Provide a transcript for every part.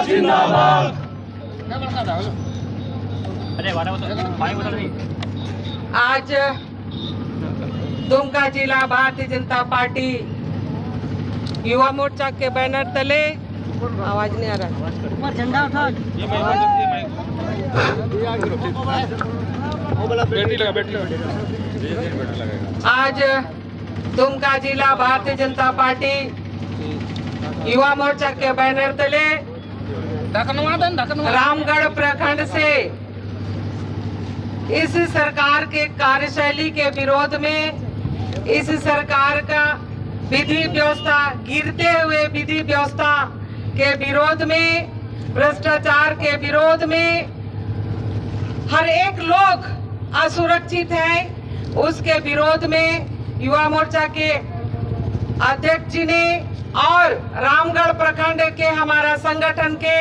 जिंदाबाद। आज दुमका जिला भारतीय जनता पार्टी युवा मोर्चा के बैनर तले, आवाज नहीं आ रहा, झंडा उठा, आज दुमका जिला भारतीय जनता पार्टी युवा मोर्चा के बैनर तले रामगढ़ प्रखंड से इस सरकार के कार्यशैली के विरोध में, इस सरकार का विधि व्यवस्था, गिरते हुए विधि व्यवस्था के विरोध में, भ्रष्टाचार के विरोध में, हर एक लोग असुरक्षित है, उसके विरोध में युवा मोर्चा के अध्यक्ष जी ने और रामगढ़ प्रखंड के हमारा संगठन के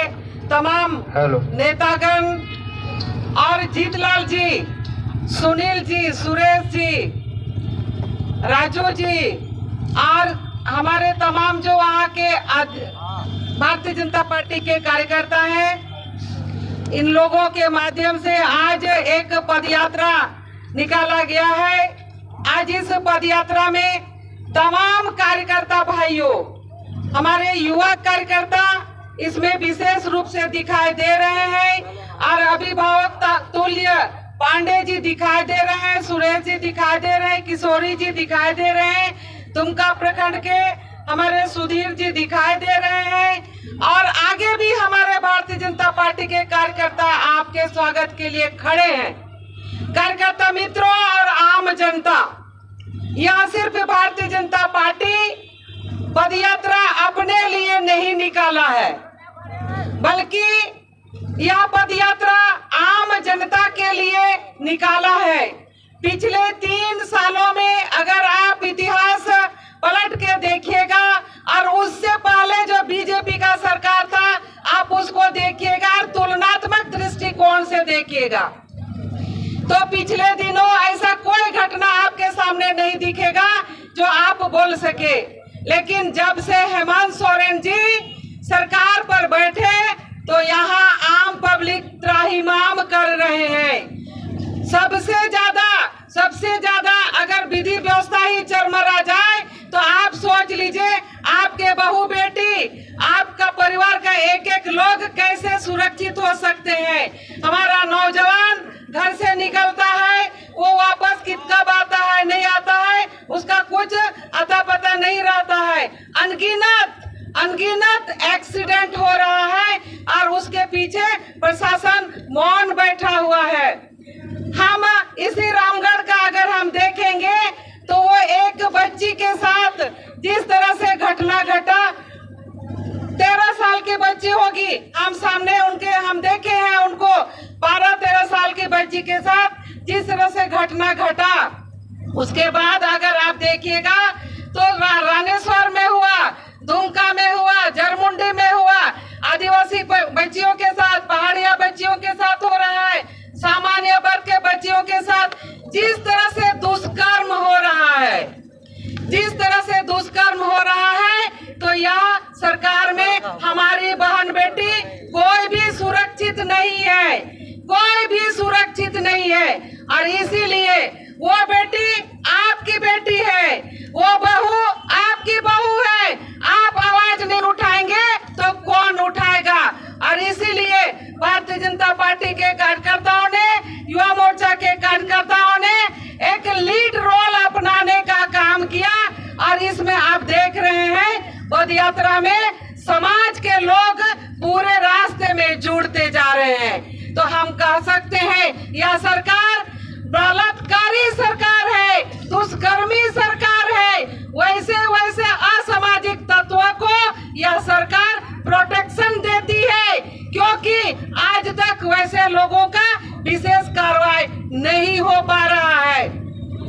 तमाम नेतागण और जीतलाल जी, सुनील जी, सुरेश जी, राजू जी और हमारे तमाम जो वहाँ के भारतीय जनता पार्टी के कार्यकर्ता हैं, इन लोगों के माध्यम से आज एक पदयात्रा निकाला गया है। आज इस पदयात्रा में तमाम कार्यकर्ता भाइयों, हमारे युवा कार्यकर्ता इसमें विशेष रूप से दिखाई दे रहे हैं और अभिभावक तुल्य पांडे जी दिखाई दे रहे हैं, सुरेश जी दिखाई दे रहे हैं, किशोरी जी दिखाई दे रहे हैं, दुमका प्रखंड के हमारे सुधीर जी दिखाई दे रहे हैं और आगे भी हमारे भारतीय जनता पार्टी के कार्यकर्ता आपके स्वागत के लिए खड़े हैं। कार्यकर्ता मित्रों और आम जनता, यह सिर्फ भारतीय जनता पार्टी पदयात्रा अपने लिए नहीं निकाला है, बल्कि यह पदयात्रा आम जनता के लिए निकाला है। पिछले 3 सालों में अगर आप इतिहास पलट के देखिएगा और उससे पहले जो बीजेपी का सरकार था, आप उसको देखिएगा और तुलनात्मक दृष्टिकोण से देखिएगा, तो पिछले दिनों ऐसा कोई घटना आपके सामने नहीं दिखेगा जो आप बोल सके। लेकिन जब से हेमंत सोरेन जी सरकार पर बैठे तो यहाँ आम पब्लिक त्राहिमाम कर रहे हैं। सबसे ज्यादा अगर विधि व्यवस्था ही चरमरा जाए तो आप सोच लीजिए आपके बहू बेटी, आपका परिवार का एक लोग कैसे सुरक्षित हो सकते हैं। हमारा नौजवान घर से निकलता है, वो वापस कब आता है नहीं आता है, उसका कुछ अता पता नहीं रहता है। अनगिनत एक्सीडेंट हो रहा है और उसके पीछे प्रशासन मौन बैठा हुआ है। हम इसी रामगढ़ का अगर हम देखेंगे तो वो एक बच्ची के साथ जिस तरह से घटना घटा, 13 साल की बच्ची होगी, हम सामने उनके हम देखे हैं उनको, 12-13 साल की बच्ची के साथ जिस तरह से घटना घटा। उसके बाद अगर आप देखिएगा तो रानेश्वर में हुआ, दुमका में हुआ, जरमुंडी में हुआ, आदिवासी बच्चियों के साथ, पहाड़िया बच्चियों के साथ हो रहा है, सामान्य वर्ग के बच्चियों के साथ जिस तरह से दुष्कर्म हो रहा है, जिस तरह से दुष्कर्म हो रहा है, तो यह सरकार में हमारी बहन बेटी कोई भी सुरक्षित नहीं है, कोई भी सुरक्षित नहीं है। और इसीलिए वो बेटी आपकी बेटी है, वो बहू आपकी बहू है। आप आवाज नहीं उठाएंगे तो कौन उठाएगा। और इसीलिए भारतीय जनता पार्टी के कार्यकर्ताओं ने, युवा मोर्चा के कार्यकर्ताओं ने एक लीड रोल अपनाने का काम किया और इसमें आप देख रहे हैं पदयात्रा में समाज के लोग पूरे रास्ते में जुड़ते जा रहे हैं। तो हम कह सकते हैं यह सरकार बलात्कारी सरकार है, दुष्कर्मी सरकार है। वैसे असामाजिक तत्वों को यह सरकार प्रोटेक्शन देती है, क्योंकि आज तक वैसे लोगों का विशेष कार्रवाई नहीं हो पा रहा है।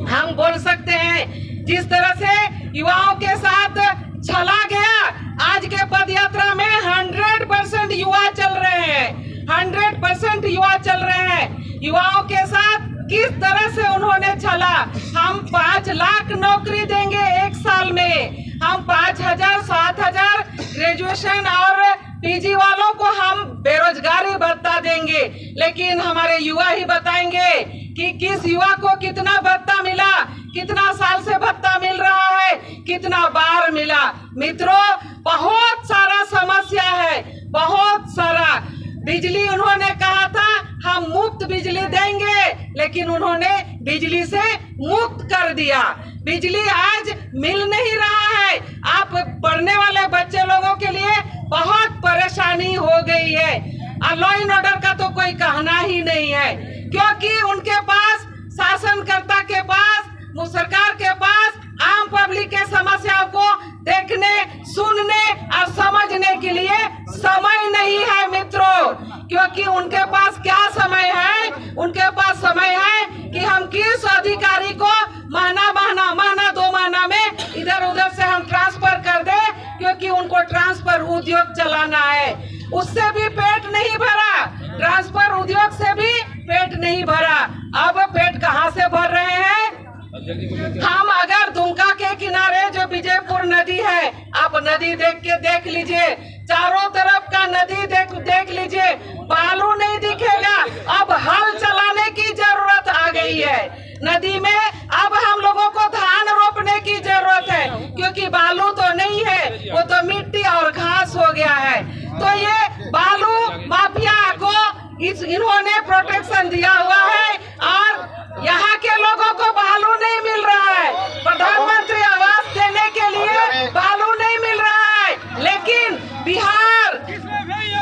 हम बोल सकते हैं जिस तरह से युवाओं के साथ छला गया, आज के पदयात्रा में 100% युवा चल रहे हैं, 100% युवा चल रहे हैं। युवाओं के साथ किस तरह से उन्होंने छला, हम 5 लाख नौकरी देंगे 1 साल में, हम 5,000 7,000 ग्रेजुएशन और पीजी वालों को हम बेरोजगारी भत्ता देंगे, लेकिन हमारे युवा ही बताएंगे कि किस युवा को कितना भत्ता मिला, कितना साल से भत्ता मिल रहा है, कितना बार मिला। मित्रों, बहुत सारा समस्या है, बहुत सारा। बिजली उन्होंने कहा था हम मुफ्त बिजली देंगे, लेकिन उन्होंने बिजली से मुक्त कर दिया। बिजली आज मिल नहीं रहा है। आप पढ़ने वाले बच्चे लोगों के लिए बहुत परेशानी हो गई है। लॉ एंड ऑर्डर का तो कोई कहना ही नहीं है, क्योंकि उनके पास, शासनकर्ता के पास, सरकार के पास आम पब्लिक के समस्याओं को देखने, सुनने और समझने के लिए समय नहीं है मित्रों। क्योंकि उनके पास क्या समय है? उनके पास समय है कि हम किस अधिकारी को महीना 2 महीना में इधर उधर से हम ट्रांसफर कर दे, क्योंकि उनको ट्रांसफर उद्योग चलाना है। उससे भी पेट नहीं भरा, ट्रांसफर उद्योग से भी पेट नहीं भरा। अब पेट कहाँ से भर रहे हैं? हम अगर दुमका के किनारे जो विजयपुर नदी है, आप नदी देख लीजिए, चारों तरफ का नदी देख लीजिए, बालू नहीं दिखेगा। अब हल चलाने की जरूरत आ गई है नदी में। अब हम लोगों को धान रोपने की जरूरत है, क्योंकि बालू तो नहीं है, वो तो मिट्टी और घास हो गया है। तो ये बालू माफिया को इन्होंने प्रोटेक्शन दिया हुआ है और यहाँ के लोगों को बालू नहीं मिल रहा है। प्रधानमंत्री आवास देने के लिए बालू नहीं मिल रहा है, लेकिन बिहार,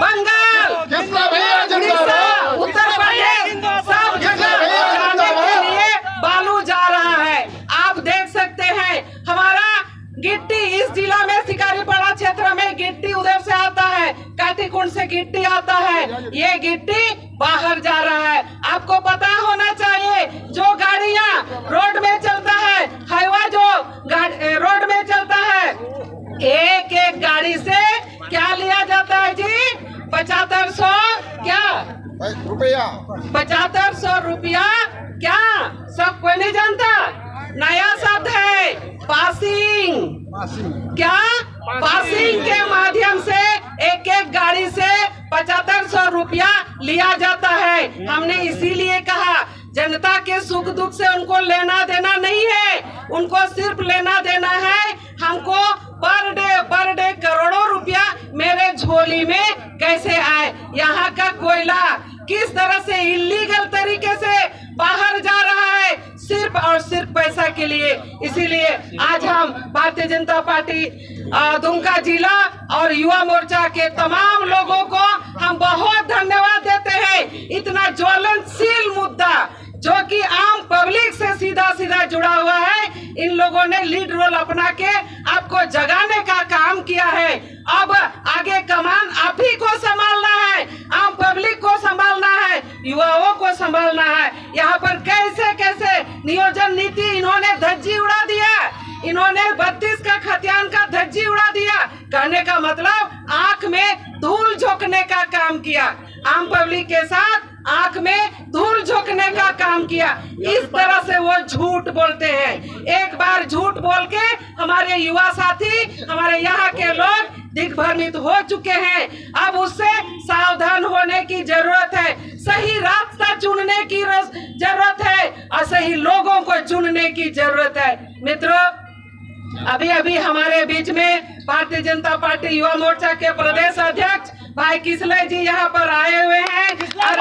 बंगाल, उड़ीसा, उत्तर प्रदेश, सब जगह जाने के लिए बालू जा रहा है। आप देख सकते हैं, हमारा गिट्टी इस जिला में शिकारीपाड़ा क्षेत्र में गिट्टी उधर से आता है, काटीकुंड से गिट्टी आता है, ये गिट्टी बाहर जा रहा है। आपको पता होना चाहिए, जो गाड़ियां रोड में चलता है, हाईवा जो रोड में चलता है, एक एक गाड़ी से क्या लिया जाता है जी? 7500 क्या रुपया? 7500 रुपया क्या? सब कोई नहीं जानता। नया शब्द है पासिंग। क्या? पासिंग के माध्यम से एक एक गाड़ी से 7500 रुपया लिया जाता है। हमने इसीलिए कहा, जनता के सुख दुख से उनको लेना देना नहीं है, उनको सिर्फ लेना देना है हमको पर डे करोड़ों रुपया मेरे झोली में कैसे आए। यहाँ का कोयला किस तरह से इलीगल तरीके से बाहर जा रहा है, सिर्फ और सिर्फ पैसा के लिए। इसीलिए आज हम भारतीय जनता पार्टी दुमका जिला और युवा मोर्चा के तमाम लोगों को हम बहुत धन्यवाद देते हैं। इतना ज्वलनशील मुद्दा जो कि आम पब्लिक से सीधा जुड़ा हुआ है, इन लोगों ने लीड रोल अपना के आपको जगाने का काम किया है। अब आगे कमान आप ही को संभालना है, आम पब्लिक को संभालना है, युवाओं को संभालना है। यहाँ पर कैसे कैसे नियोजन नीति इन्होंने धज्जी उड़ा दिया, इन्होंने 32 का खतियान का धज्जी उड़ा दिया। कहने का मतलब आंख में धूल झोंकने का काम किया, आम पब्लिक के साथ आंख में धूल झोंकने का काम किया। इस तरह से वो झूठ बोलते हैं। एक बार झूठ बोल के हमारे युवा साथी, हमारे यहाँ के लोग दिग्भ्रमित हो चुके हैं। अब उससे सावधान होने की जरूरत है, सही रास्ता चुनने की जरूरत है और सही लोगों को चुनने की जरूरत है। मित्रों, अभी हमारे बीच में भारतीय जनता पार्टी युवा मोर्चा के प्रदेश अध्यक्ष भाई किसले जी यहाँ पर आए हुए हैं और